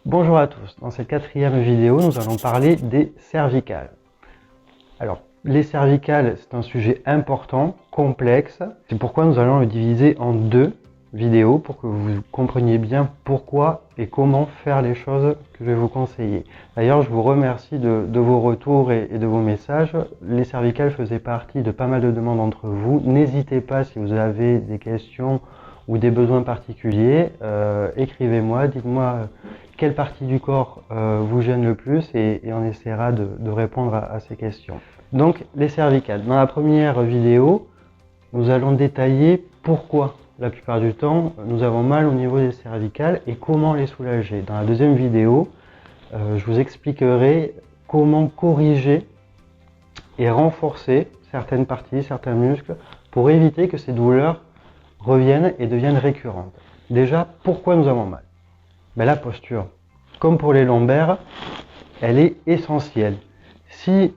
Bonjour à tous, dans cette quatrième vidéo, nous allons parler des cervicales. Alors, les cervicales, c'est un sujet important, complexe. C'est pourquoi nous allons le diviser en deux vidéos pour que vous compreniez bien pourquoi et comment faire les choses que je vais vous conseiller. D'ailleurs, je vous remercie de vos retours et de vos messages. Les cervicales faisaient partie de pas mal de demandes entre vous. N'hésitez pas si vous avez des questions ou des besoins particuliers, écrivez-moi, dites-moi quelle partie du corps vous gêne le plus et on essaiera de répondre à ces questions. Donc les cervicales. Dans la première vidéo, nous allons détailler pourquoi la plupart du temps nous avons mal au niveau des cervicales et comment les soulager. Dans la deuxième vidéo, je vous expliquerai comment corriger et renforcer certaines parties, certains muscles pour éviter que ces douleurs reviennent et deviennent récurrentes. Déjà, pourquoi nous avons mal? La posture, comme pour les lombaires, elle est essentielle. Si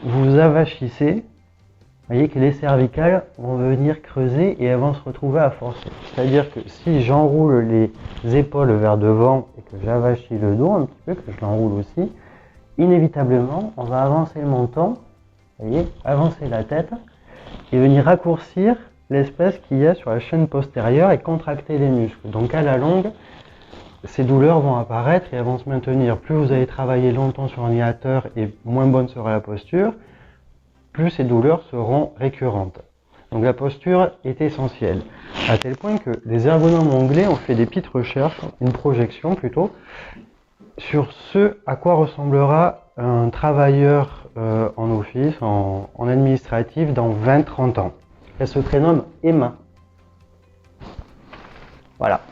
vous avachissez, vous voyez que les cervicales vont venir creuser et elles vont se retrouver à forcer. C'est-à-dire que si j'enroule les épaules vers devant et que j'avachis le dos un petit peu, que je l'enroule aussi, inévitablement, on va avancer le menton, vous voyez, avancer la tête et venir raccourcir l'espace qu'il y a sur la chaîne postérieure et contracter les muscles. Donc à la longue, ces douleurs vont apparaître et elles vont se maintenir. Plus vous allez travailler longtemps sur l'ordinateur et moins bonne sera la posture, plus ces douleurs seront récurrentes. Donc la posture est essentielle, à tel point que les ergonomes anglais ont fait des petites recherches, une projection plutôt, sur ce à quoi ressemblera un travailleur en office, en administratif dans 20-30 ans. Elle se prénomme Emma. Voilà.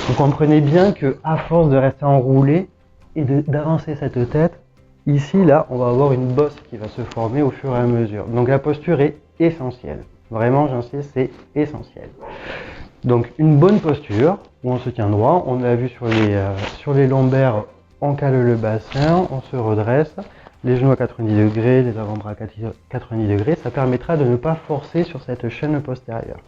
Vous comprenez bien que à force de rester enroulé et d'avancer cette tête, ici, là, on va avoir une bosse qui va se former au fur et à mesure. Donc la posture est essentielle. Vraiment, j'insiste, c'est essentiel. Donc une bonne posture, où on se tient droit, on l'a vu sur les lombaires, on cale le bassin, on se redresse, les genoux à 90 degrés, les avant-bras à 90 degrés, ça permettra de ne pas forcer sur cette chaîne postérieure.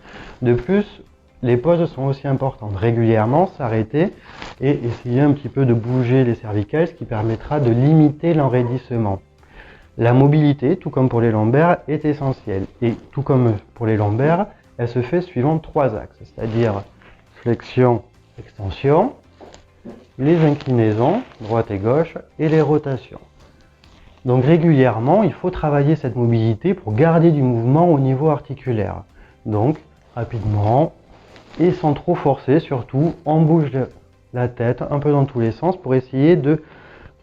De plus, les pauses sont aussi importantes. Régulièrement, s'arrêter et essayer un petit peu de bouger les cervicales, ce qui permettra de limiter l'enraidissement. La mobilité, tout comme pour les lombaires, est essentielle. Et tout comme pour les lombaires, elle se fait suivant trois axes, c'est-à-dire flexion, extension, les inclinaisons, droite et gauche, et les rotations. Donc régulièrement, il faut travailler cette mobilité pour garder du mouvement au niveau articulaire. Donc, rapidement, et sans trop forcer, surtout, on bouge la tête un peu dans tous les sens pour essayer de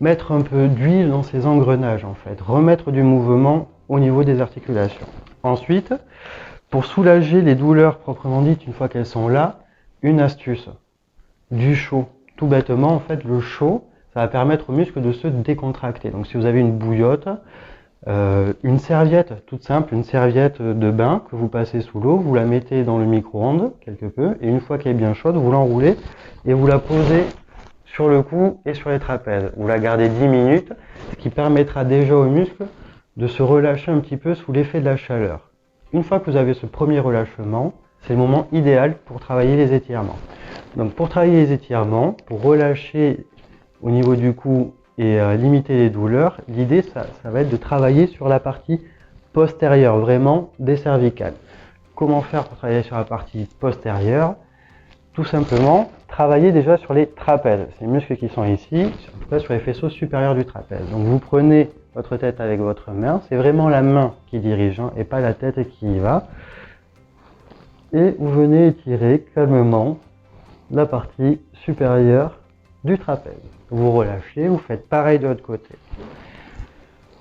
mettre un peu d'huile dans ces engrenages, en fait, remettre du mouvement au niveau des articulations. Ensuite, pour soulager les douleurs proprement dites, une fois qu'elles sont là, une astuce, du chaud. Tout bêtement, en fait, le chaud, ça va permettre aux muscles de se décontracter. Donc si vous avez une bouillotte, une serviette toute simple, une serviette de bain que vous passez sous l'eau, vous la mettez dans le micro-ondes quelque peu, et une fois qu'elle est bien chaude, vous l'enroulez et vous la posez sur le cou et sur les trapèzes. Vous la gardez 10 minutes, ce qui permettra déjà aux muscles de se relâcher un petit peu sous l'effet de la chaleur. Une fois que vous avez ce premier relâchement, c'est le moment idéal pour travailler les étirements. Donc pour travailler les étirements, pour relâcher au niveau du cou et limiter les douleurs, l'idée ça va être de travailler sur la partie postérieure, vraiment des cervicales. Comment faire pour travailler sur la partie postérieure? Tout simplement, travailler déjà sur les trapèzes, ces muscles qui sont ici, en tout cas sur les faisceaux supérieurs du trapèze. Donc vous prenez votre tête avec votre main, c'est vraiment la main qui dirige et pas la tête qui y va. Et vous venez étirer calmement la partie supérieure du trapèze. Vous relâchez, vous faites pareil de l'autre côté.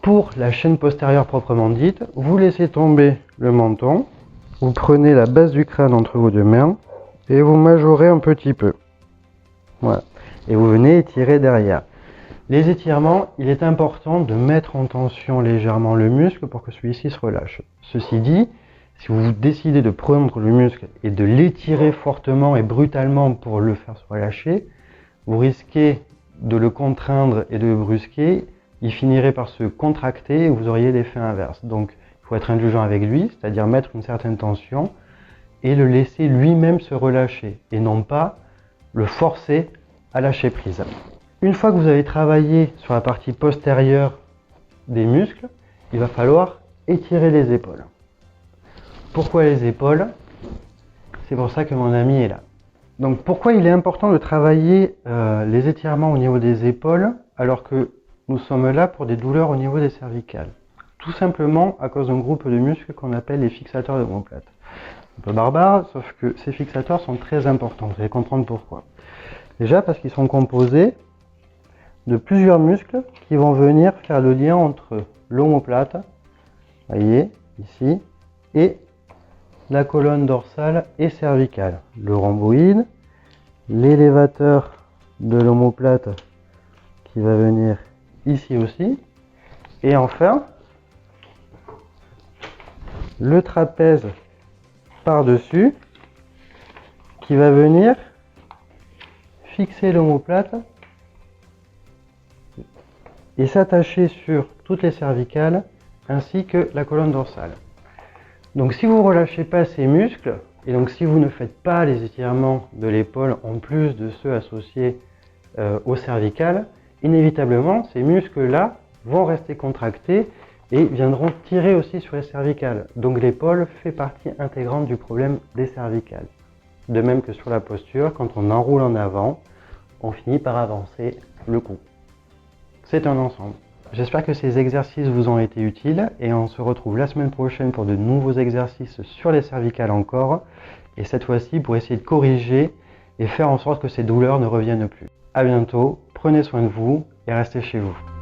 Pour la chaîne postérieure proprement dite, vous laissez tomber le menton, vous prenez la base du crâne entre vos deux mains et vous majorez un petit peu. Voilà. Et vous venez étirer derrière. Les étirements, il est important de mettre en tension légèrement le muscle pour que celui-ci se relâche. Ceci dit, si vous décidez de prendre le muscle et de l'étirer fortement et brutalement pour le faire se relâcher, vous risquez de le contraindre et de le brusquer, il finirait par se contracter et vous auriez l'effet inverse. Donc il faut être indulgent avec lui, c'est-à-dire mettre une certaine tension et le laisser lui-même se relâcher et non pas le forcer à lâcher prise. Une fois que vous avez travaillé sur la partie postérieure des muscles, il va falloir étirer les épaules. Pourquoi les épaules? C'est pour ça que mon ami est là. Donc pourquoi il est important de travailler les étirements au niveau des épaules alors que nous sommes là pour des douleurs au niveau des cervicales? Tout simplement à cause d'un groupe de muscles qu'on appelle les fixateurs de l'omoplate. Un peu barbare, sauf que ces fixateurs sont très importants. Vous allez comprendre pourquoi. Déjà parce qu'ils sont composés de plusieurs muscles qui vont venir faire le lien entre l'omoplate, voyez, ici, et la colonne dorsale et cervicale. Le rhomboïde, l'élévateur de l'omoplate qui va venir ici aussi, et enfin le trapèze par-dessus qui va venir fixer l'omoplate et s'attacher sur toutes les cervicales ainsi que la colonne dorsale. Donc si vous ne relâchez pas ces muscles, et donc si vous ne faites pas les étirements de l'épaule en plus de ceux associés aux cervicales, inévitablement ces muscles-là vont rester contractés et viendront tirer aussi sur les cervicales. Donc l'épaule fait partie intégrante du problème des cervicales. De même que sur la posture, quand on enroule en avant, on finit par avancer le cou. C'est un ensemble. J'espère que ces exercices vous ont été utiles et on se retrouve la semaine prochaine pour de nouveaux exercices sur les cervicales encore. Et cette fois-ci pour essayer de corriger et faire en sorte que ces douleurs ne reviennent plus. A bientôt, prenez soin de vous et restez chez vous.